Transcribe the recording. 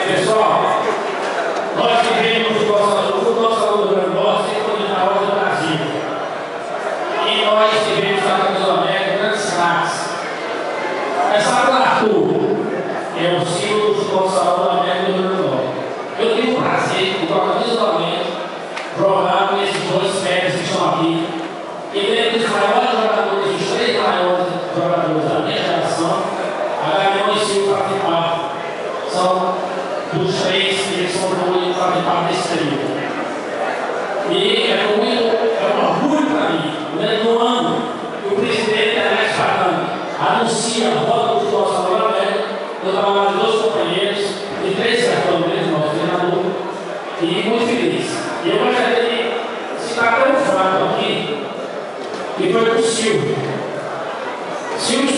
Pessoal, nós vivemos o nosso aluno do Grande Norte, sempre na hora do Brasil. E nós vivemos a Camisa América, grandes craques. Mas sabe o Arthur? É o símbolo do nosso aluno da América do Grande Norte. Eu tenho o prazer de, com a Camisa do América, jogar com esses dois pés que estão aqui. Ele é um dos maiores jogadores, os três maiores jogadores da minha geração, a Gavião e Silvio participar. São dos três, eles são dois participar desse trio. E é um orgulho para mim, né? No ano que o presidente Alex Fernandes anuncia a volta do nosso aluno América, eu estava lá dois companheiros de três sertões, nosso treinador, e muito feliz. E eu gostaria de citar até um fato aqui, que foi com o Silvio. Silvio